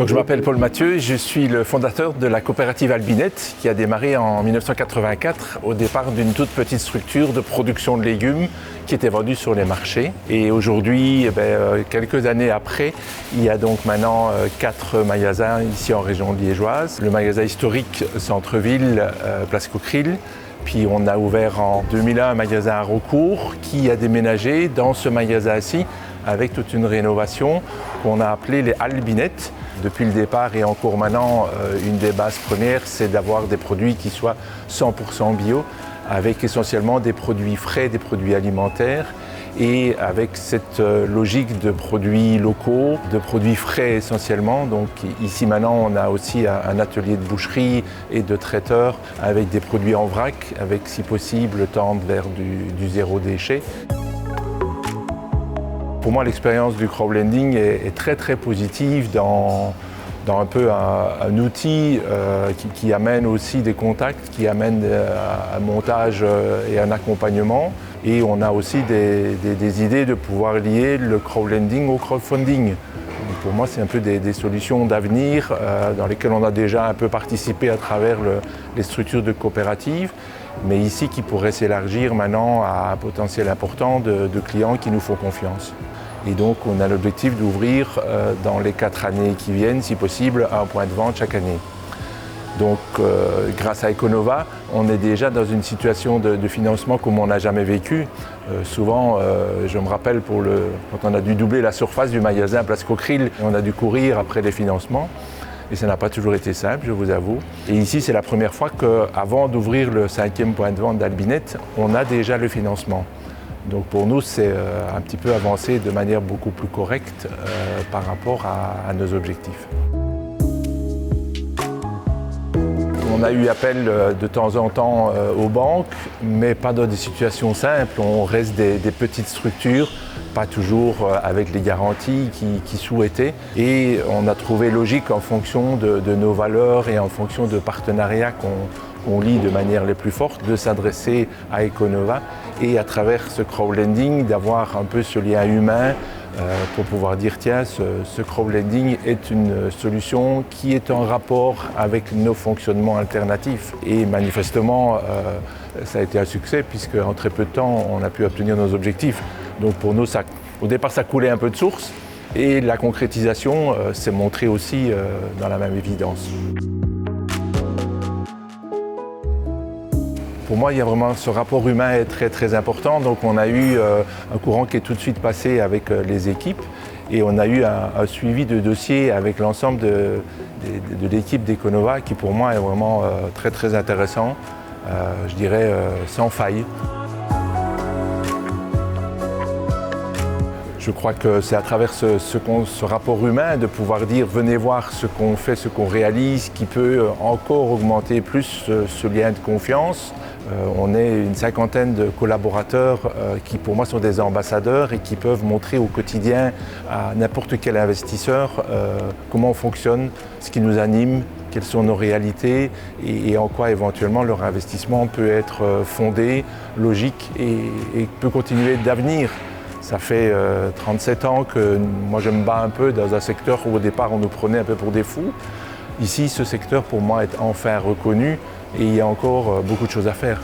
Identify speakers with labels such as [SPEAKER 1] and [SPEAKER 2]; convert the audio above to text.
[SPEAKER 1] Donc, je m'appelle Paul Mathieu, je suis le fondateur de la coopérative Albinette qui a démarré en 1984 au départ d'une toute petite structure de production de légumes qui était vendue sur les marchés. Et aujourd'hui, quelques années après, il y a donc maintenant 4 magasins ici en région liégeoise. Le magasin historique Centre-Ville, Place Coqueril. Puis on a ouvert en 2001 un magasin à Raucourt qui a déménagé dans ce magasin-ci avec toute une rénovation qu'on a appelée les Albinettes. Depuis le départ et encore maintenant, une des bases premières, c'est d'avoir des produits qui soient 100% bio, avec essentiellement des produits frais, des produits alimentaires, et avec cette logique de produits locaux, de produits frais essentiellement. Donc ici maintenant, on a aussi un atelier de boucherie et de traiteur avec des produits en vrac, avec si possible tendre vers du zéro déchet. Pour moi, l'expérience du crowdlending est très très positive dans un peu un outil qui amène aussi des contacts, qui amène un montage et un accompagnement. Et on a aussi des idées de pouvoir lier le crowdlending au crowdfunding. Donc pour moi, c'est un peu des solutions d'avenir dans lesquelles on a déjà un peu participé à travers les structures de coopératives, mais ici qui pourrait s'élargir maintenant à un potentiel important de clients qui nous font confiance. Et donc on a l'objectif d'ouvrir dans les 4 années qui viennent, si possible, un point de vente chaque année. Donc grâce à Econova, on est déjà dans une situation de financement comme on n'a jamais vécu. Souvent, je me rappelle quand on a dû doubler la surface du magasin Place Coqueril, on a dû courir après les financements. Et ça n'a pas toujours été simple, je vous avoue. Et ici, c'est la première fois qu'avant d'ouvrir le 5e point de vente d'Albinette, on a déjà le financement. Donc pour nous, c'est un petit peu avancé de manière beaucoup plus correcte par rapport à nos objectifs. On a eu appel de temps en temps aux banques, mais pas dans des situations simples. On reste des petites structures, pas toujours avec les garanties qui souhaitaient. Et on a trouvé logique en fonction de nos valeurs et en fonction de partenariats qu'on lie de manière les plus fortes, de s'adresser à Econova et à travers ce crowdlending, d'avoir un peu ce lien humain pour pouvoir dire tiens, ce crowdlending est une solution qui est en rapport avec nos fonctionnements alternatifs. Et manifestement, ça a été un succès puisque en très peu de temps, on a pu obtenir nos objectifs. Donc pour nous, au départ, ça coulait un peu de source et la concrétisation s'est montrée aussi dans la même évidence. Pour moi, il y a vraiment ce rapport humain est très très important. Donc on a eu un courant qui est tout de suite passé avec les équipes et on a eu un suivi de dossier avec l'ensemble de l'équipe d'Econova qui pour moi est vraiment très très intéressant, je dirais sans faille. Je crois que c'est à travers ce rapport humain de pouvoir dire venez voir ce qu'on fait, ce qu'on réalise, qui peut encore augmenter plus ce lien de confiance. On est une 50aine de collaborateurs qui pour moi sont des ambassadeurs et qui peuvent montrer au quotidien à n'importe quel investisseur comment on fonctionne, ce qui nous anime, quelles sont nos réalités et en quoi éventuellement leur investissement peut être fondé, logique et peut continuer d'avenir. Ça fait 37 ans que moi je me bats un peu dans un secteur où au départ on nous prenait un peu pour des fous. Ici, ce secteur pour moi est enfin reconnu et il y a encore beaucoup de choses à faire.